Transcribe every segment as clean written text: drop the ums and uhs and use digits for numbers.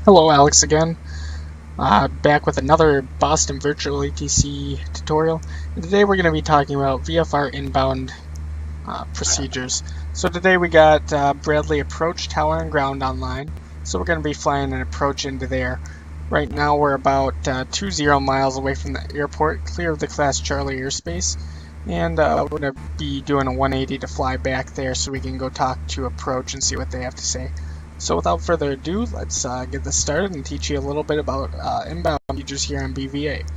Hello, Alex again. Back with another Boston Virtual ATC tutorial. And today we're going to be talking about VFR inbound procedures. So today we got Bradley Approach, Tower, and Ground online. So we're going to be flying an approach into there. Right now we're about 20 miles away from the airport, clear of the Class Charlie airspace. And we're going to be doing a 180 to fly back there so we can go talk to Approach and see what they have to say. So without further ado, let's get this started and teach you a little bit about inbound procedures here on BVA.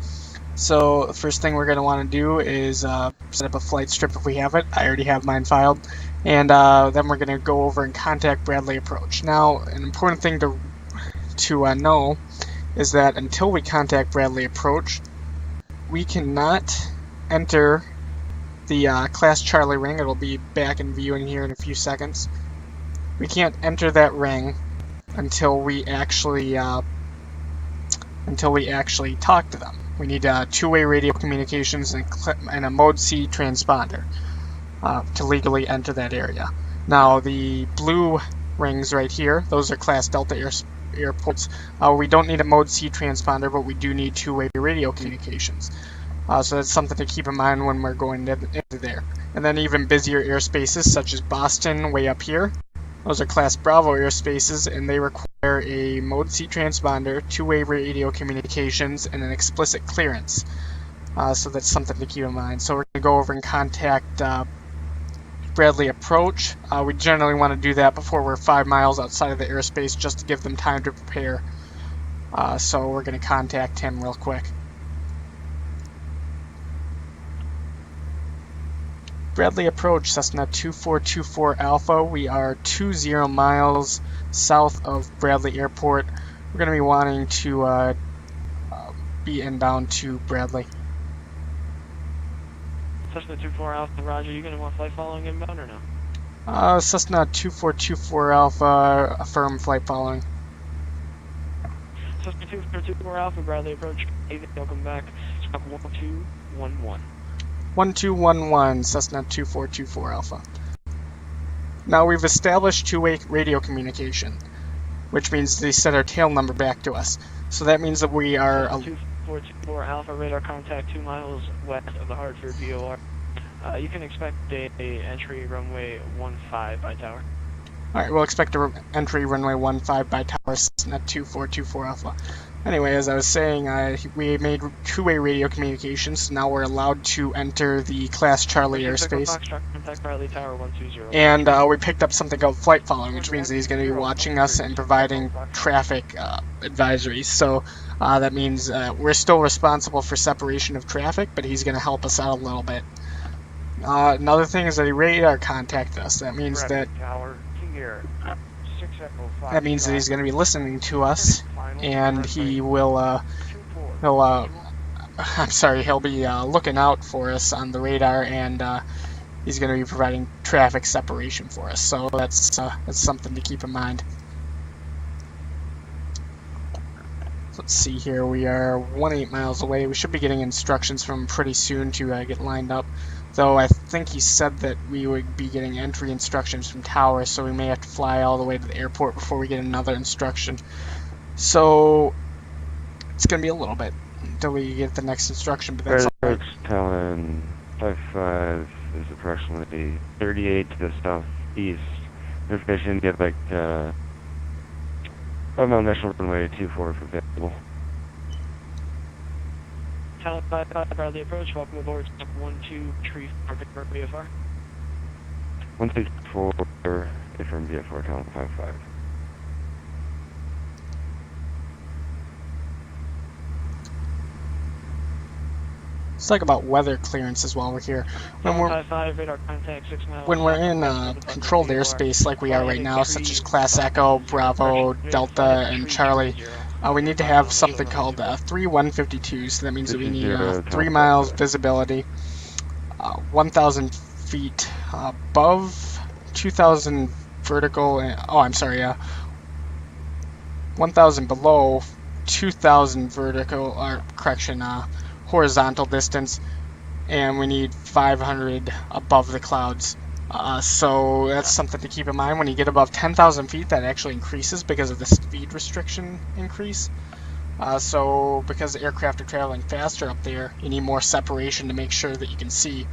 So the first thing we're going to want to do is set up a flight strip if we have it. I already have mine filed. And then we're going to go over and contact Bradley Approach. Now, an important thing to know is that until we contact Bradley Approach, we cannot enter the Class Charlie ring. It'll be back in view in here in a few seconds. We can't enter that ring until we actually talk to them. We need two-way radio communications and a Mode C transponder to legally enter that area. Now the blue rings right here, those are Class Delta airports. We don't need a Mode C transponder, but we do need two-way radio communications. So that's something to keep in mind when we're going into there. And then even busier airspaces such as Boston way up here. Those are Class Bravo airspaces, and they require a Mode C transponder, two-way radio communications, and an explicit clearance. So that's something to keep in mind. So we're going to go over and contact Bradley Approach. We generally want to do that before we're 5 miles outside of the airspace, just to give them time to prepare. So we're going to contact him real quick. Bradley Approach, Cessna 2424 Alpha. We are 20 miles south of Bradley Airport. We're going to be wanting to be inbound to Bradley. Cessna 24 Alpha, Roger. You going to want flight following inbound or no? Cessna 2424 Alpha, affirm flight following. Cessna 2424 Alpha, Bradley Approach. Welcome back. Stop 1211. 1211, Cessna 2424 Alpha. Now we've established two-way radio communication, which means they set our tail number back to us. So that means that we are... 2424 Alpha, radar contact 2 miles west of the Hartford VOR. You can expect a entry runway 15 by tower. Alright, we'll expect a entry runway 15 by tower, Cessna 2424 Alpha. Anyway, as I was saying, we made two-way radio communications, so now we're allowed to enter the Class Charlie airspace. And we picked up something called flight following, which means that he's going to be watching us and providing traffic advisories. So that means we're still responsible for separation of traffic, but he's going to help us out a little bit. Another thing is that he radar contacted us. That means that he's going to be listening to us, and he will he'll be looking out for us on the radar, and he's going to be providing traffic separation for us. So that's something to keep in mind. Let's see here. We are 18 miles away. We should be getting instructions from him pretty soon to get lined up. Though I think he said that we would be getting entry instructions from Tower, so we may have to fly all the way to the airport before we get another instruction. So it's going to be a little bit until we get the next instruction, but that's all right. Talon 55 is approximately 38 to the southeast. Information get like 5 mile national runway 24 for available. Talon 55, Bradley Approach. Welcome aboard. Stop 12 VFR. 164 from VFR, Talon 55. Let's talk about weather clearances while we're here. When we're in controlled airspace like we are right now, such as Class Echo, Bravo, Delta, and Charlie, we need to have something called 3152. So that means that we need 3 miles visibility, 1,000 feet above, 2,000 vertical, 1,000 below, 2,000 vertical, or correction, horizontal distance, and we need 500 above the clouds. So that's something to keep in mind. When you get above 10,000 feet, that actually increases because of the speed restriction increase. So because the aircraft are traveling faster up there, you need more separation to make sure that you can see.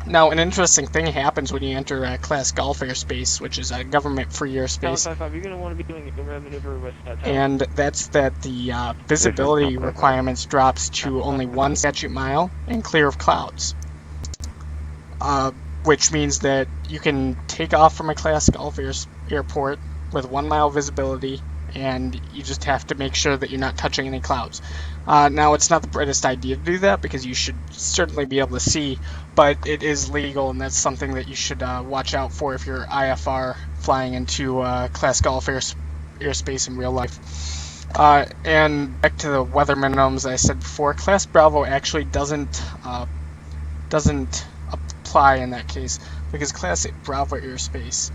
Now, an interesting thing happens when you enter Class Gulf airspace, which is a government-free airspace. 555, you're going to want to be doing a maneuver with that tower. And that's that the visibility requirements drops to only 1 statute mile and clear of clouds. Which means that you can take off from a Class Gulf airport with 1 mile visibility, and you just have to make sure that you're not touching any clouds. Now, it's not the brightest idea to do that because you should certainly be able to see, but it is legal, and that's something that you should watch out for if you're IFR flying into Class Gulf airspace in real life. And back to the weather minimums I said before, Class Bravo actually doesn't apply in that case because Class Bravo airspace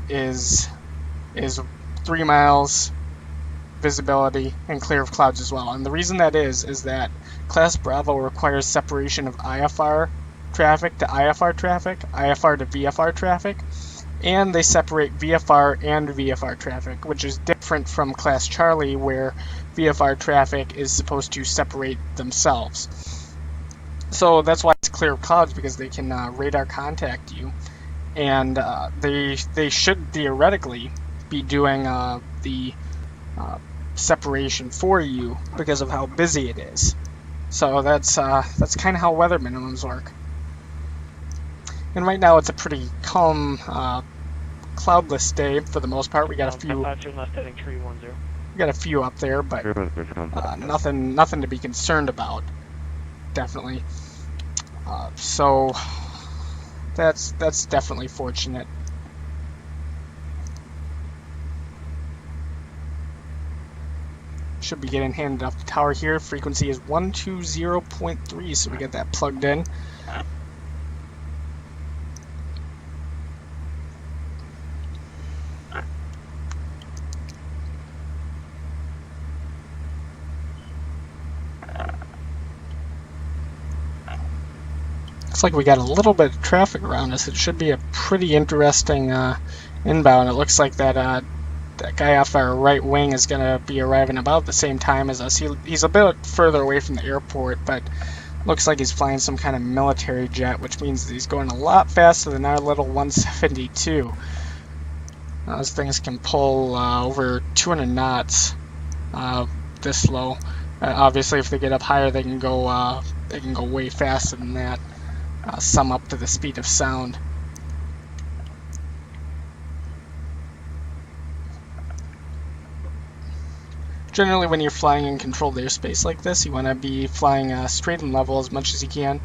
is 3 miles visibility and clear of clouds as well. And the reason that is that Class Bravo requires separation of IFR traffic to IFR traffic, IFR to VFR traffic, and they separate VFR and VFR traffic, which is different from Class Charlie where VFR traffic is supposed to separate themselves. So that's why it's clear of clouds, because they can radar contact you, and they should theoretically be doing the separation for you because of how busy it is. So that's kind of how weather minimums work. And right now it's a pretty calm, cloudless day for the most part. We got a few. We got a few up there, but nothing to be concerned about. Definitely. So that's definitely fortunate. Should be getting handed off the tower here. Frequency is 120.3, so we get that plugged in. Looks like we got a little bit of traffic around us. It should be a pretty interesting inbound. It looks like that guy off our right wing is going to be arriving about the same time as us. He's a bit further away from the airport, but looks like he's flying some kind of military jet, which means that he's going a lot faster than our little 172. Those things can pull over 200 knots this low. Obviously, if they get up higher, they can go way faster than that. Sum up to the speed of sound. Generally, when you're flying in controlled airspace like this, you want to be flying straight and level as much as you can.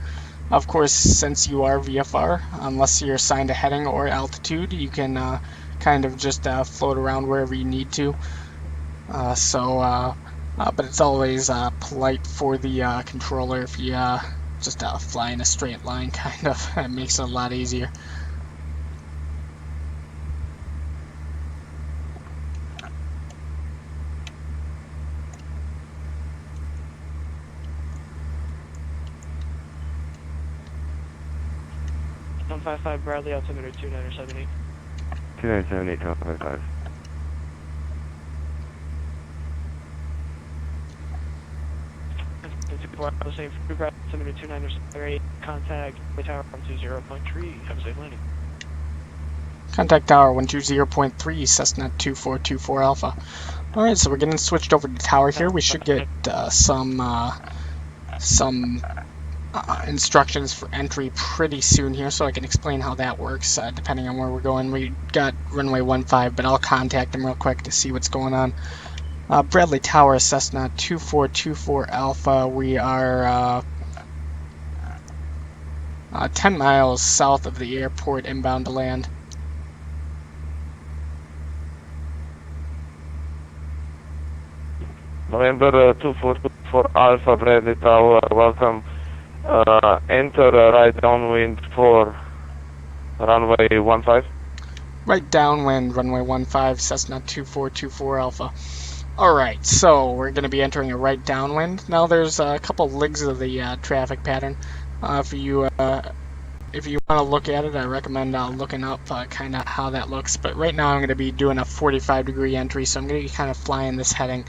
Of course, since you are VFR, unless you're assigned a heading or altitude, you can kind of just float around wherever you need to. But it's always polite for the controller if you just fly in a straight line, kind of. It makes it a lot easier. $155 Bradley, altimeter 2978. 2978, 155. Altimeter 2978, contact tower 120.3. Have a safe landing. Contact tower 120.3, Cessna 2424 Alpha. Alright, so we're getting switched over to tower here. We should get some instructions for entry pretty soon here, so I can explain how that works depending on where we're going. We got runway 15, but I'll contact them real quick to see what's going on. Bradley Tower, Cessna 2424 Alpha. We are 10 miles south of the airport, inbound to land. November 2424 Alpha, Bradley Tower, welcome. Enter right downwind for runway 15. Right downwind, runway 15, Cessna 2424 Alpha. Alright, so we're going to be entering a right downwind. Now there's a couple legs of the traffic pattern. For you if you want to look at it, I recommend looking up kind of how that looks. But right now I'm going to be doing a 45-degree entry, so I'm going to be kind of flying this heading.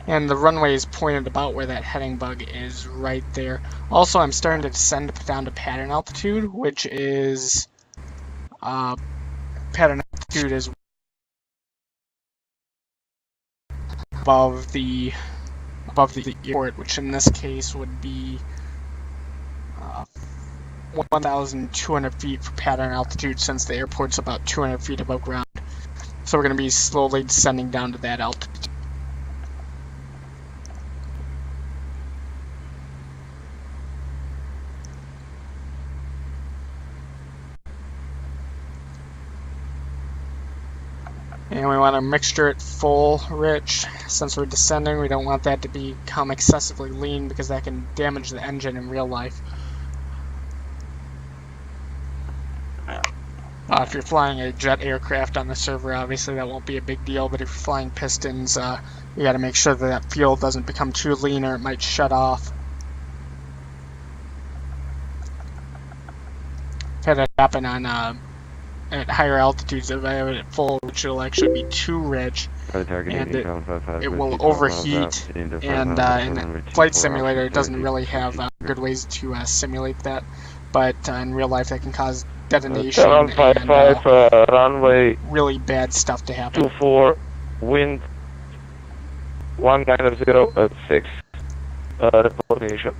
And the runway is pointed about where that heading bug is right there. Also, I'm starting to descend down to pattern altitude, which is pattern altitude is above the airport, which in this case would be 1,200 feet for pattern altitude, since the airport's about 200 feet above ground. So we're going to be slowly descending down to that altitude. And we want to mixture it full rich. Since we're descending, we don't want that to become excessively lean, because that can damage the engine in real life. If you're flying a jet aircraft on the server, obviously that won't be a big deal, but if you're flying pistons, you got to make sure that fuel doesn't become too lean or it might shut off. Had that happen on at higher altitudes. If I have it at full, which will actually be too rich, and it will overheat, and in the flight simulator it doesn't really have good ways to simulate that, but in real life that can cause detonation and runway really bad stuff to happen. 24, wind 190 at 6. Reportation.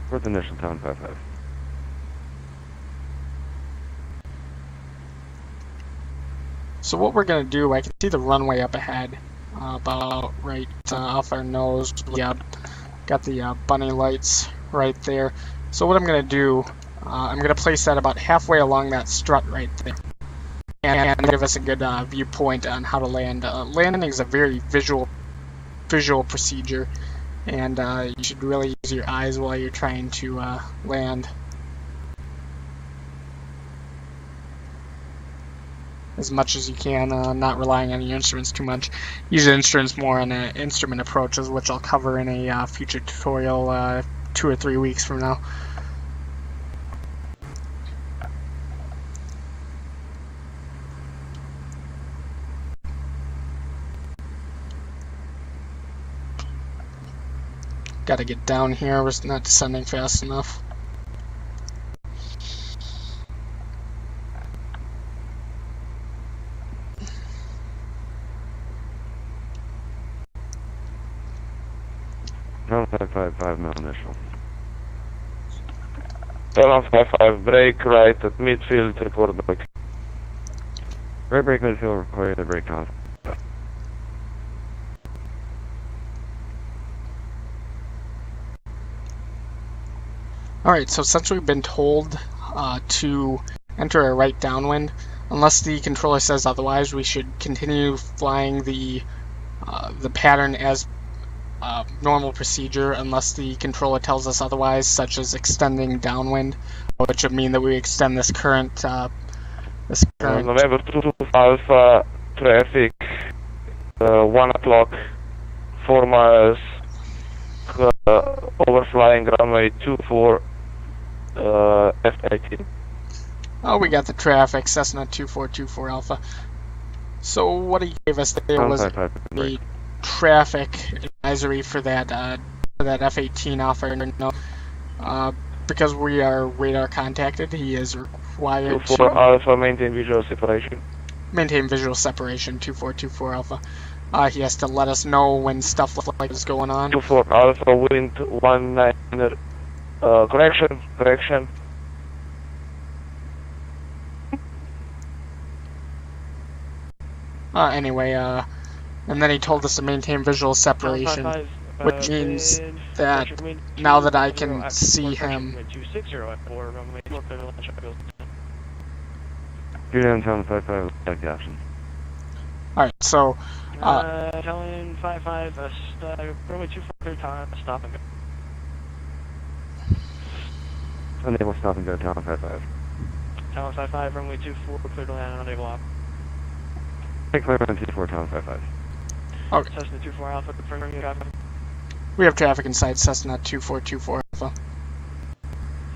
Where's the initial town 55? So what we're going to do, I can see the runway up ahead, about right off our nose. We got the bunny lights right there. So what I'm going to do, I'm going to place that about halfway along that strut right there, and give us a good viewpoint on how to land. Landing is a very visual procedure, and you should really use your eyes while you're trying to land. As much as you can, not relying on your instruments too much. Use the instruments more on instrument approaches, which I'll cover in a future tutorial 2 or 3 weeks from now. Got to get down here, we're not descending fast enough. Town 555 mile initial. Town 55, brake right at midfield, report back. Right brake midfield, require the brake off. Alright, so since we've been told to enter a right downwind, unless the controller says otherwise, we should continue flying the pattern as normal procedure, unless the controller tells us otherwise, such as extending downwind, which would mean that we extend this current November 2 Alpha, traffic, 1 o'clock, 4 miles, overflying runway 24, F-18. Oh, we got the traffic, Cessna 2424 Alpha. So what he gave us there was the traffic advisory for that F-18 Alpha. No, because we are radar contacted, he is required 24 to Alpha, maintain visual separation. maintain visual separation. 2424 Alpha. He has to let us know when stuff like this is going on. 24 Alpha, wind 190, correction. Anyway, and then he told us to maintain visual separation, which means that now that I can see him. You're down town 55, check the options. Alright, so Telling 55, runway 24, time, stop and go. Unable stop and go town 55. Town 55, runway 24, clear to land on unable op. Take clear on 24 town 55. Okay. Cessna 24 Alpha, confirming traffic. We have traffic inside Cessna 2424 Alpha.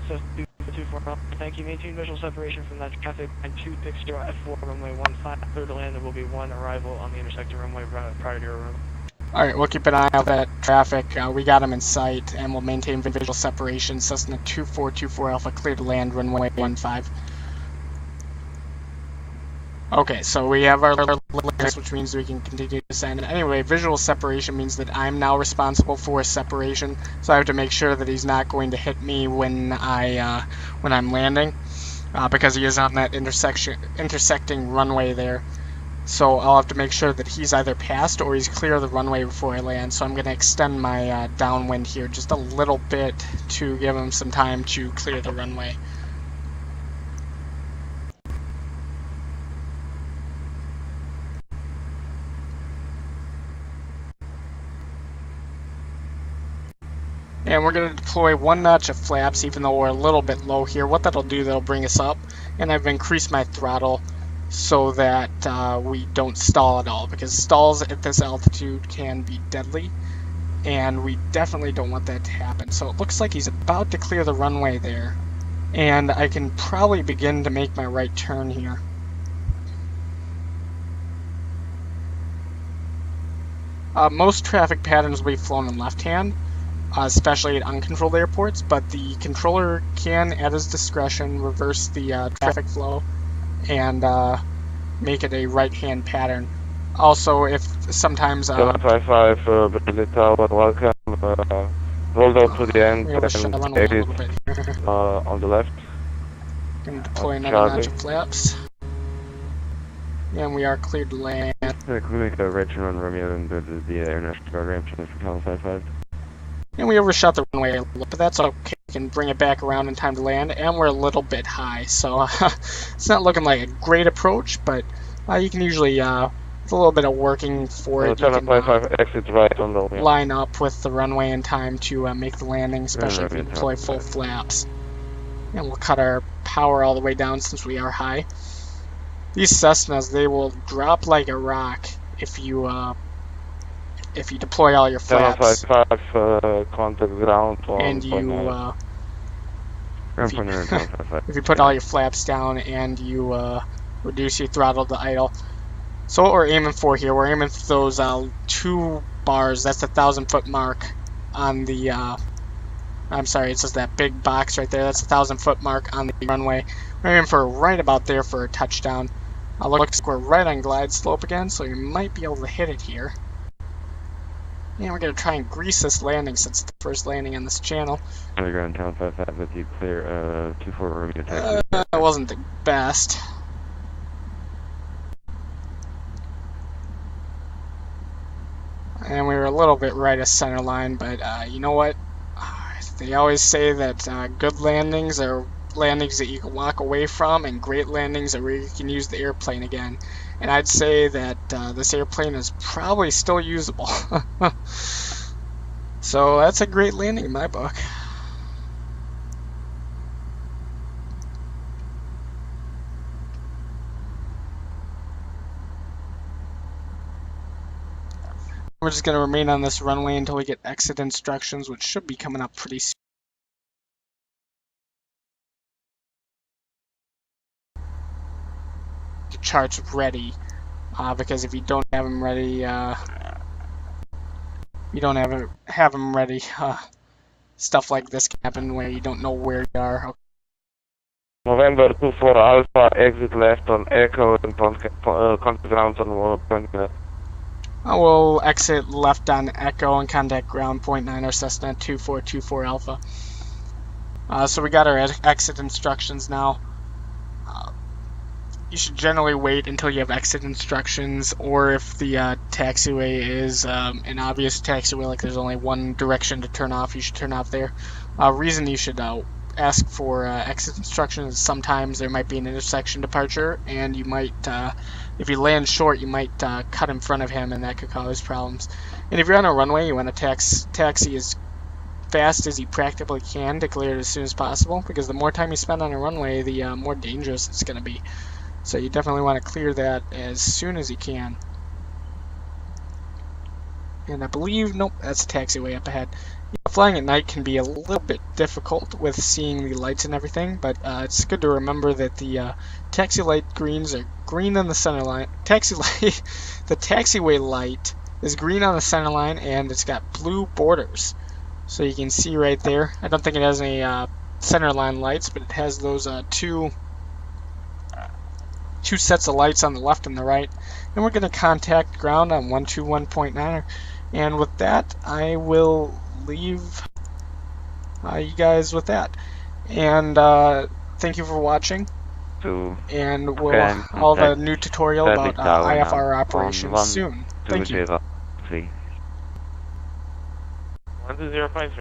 Cessna 24 Alpha. Thank you. Maintain visual separation from that traffic and 260 at 4 runway 15. Clear to land. There will be one arrival on the intersecting runway prior to your arrival. Alright, we'll keep an eye out for that traffic. We got him in sight, and we'll maintain visual separation. Cessna 2424 Alpha, clear to land, runway 15. Okay, so we have our limits, which means we can continue to descend. Anyway, visual separation means that I'm now responsible for separation, so I have to make sure that he's not going to hit me when I'm landing, because he is on that intersecting runway there. So I'll have to make sure that he's either passed or he's clear of the runway before I land. So I'm going to extend my downwind here just a little bit to give him some time to clear the runway. And we're going to deploy 1 notch of flaps, even though we're a little bit low here. What that'll do, that'll bring us up. And I've increased my throttle so that we don't stall at all, because stalls at this altitude can be deadly, and we definitely don't want that to happen. So it looks like he's about to clear the runway there, and I can probably begin to make my right turn here. Most traffic patterns will be flown in left hand, especially at uncontrolled airports, but the controller can, at his discretion, reverse the traffic flow and make it a right-hand pattern. Also, if sometimes 755, Brazil Tower, welcome. Hold out to the end we're going to shut the runway a exit little bit here. on the left. Going to deploy another notch of flaps. And we are cleared to land. Can we make a right turn on Romeo and go to the international guard ramp for Column 55? And we overshot the runway a little, but that's okay. We can bring it back around in time to land, and we're a little bit high, so it's not looking like a great approach, but you can usually, with a little bit of working for it, you can exit right on the line up with the runway in time to make the landing, especially if you deploy full flaps. And we'll cut our power all the way down since we are high. These Cessnas, they will drop like a rock if you deploy all your flaps 755, contact ground on and you if you put all your flaps down and you reduce your throttle to idle. So what we're aiming for here, we're aiming for those 2 bars. That's the 1,000-foot mark on the I'm sorry, it's just that big box right there. That's the 1,000-foot mark on the runway. We're aiming for right about there for a touchdown. Looks like we're right on glide slope again, so you might be able to hit it here. And we're going to try and grease this landing since it's the first landing on this channel. Underground Town 55 with you clear 24 Romeo taxi. That wasn't the best. And we were a little bit right of center line, but you know what? They always say that good landings are landings that you can walk away from, and great landings are where you can use the airplane again. And I'd say that this airplane is probably still usable. So that's a great landing in my book. We're just going to remain on this runway until we get exit instructions, which should be coming up pretty soon. The chart's ready, because if you don't have them ready, stuff like this can happen where you don't know where you are. Okay. November 24 Alpha, exit left on Echo and contact ground on point. I will exit left on Echo and contact ground point 9 or Cessna 2424 Alpha. So we got our exit instructions now. You should generally wait until you have exit instructions, or if the taxiway is an obvious taxiway, like there's only one direction to turn off, you should turn off there. Reason you should ask for exit instructions is sometimes there might be an intersection departure, and you might, if you land short, you might cut in front of him, and that could cause problems. And if you're on a runway, you want to taxi as fast as you practically can to clear it as soon as possible, because the more time you spend on a runway, the more dangerous it's going to be. So you definitely want to clear that as soon as you can. and I believe, nope, that's a taxiway up ahead. Flying at night can be a little bit difficult with seeing the lights and everything, but it's good to remember that the taxi light greens are green on the center line. The taxiway light is green on the center line, and it's got blue borders. So you can see right there. I don't think it has any center line lights, but it has those two sets of lights on the left and the right. And we're going to contact ground on 121.9. And with that, I will leave you guys with that. And thank you for watching. And I'll have a new tutorial about IFR operations soon. Thank you. 1205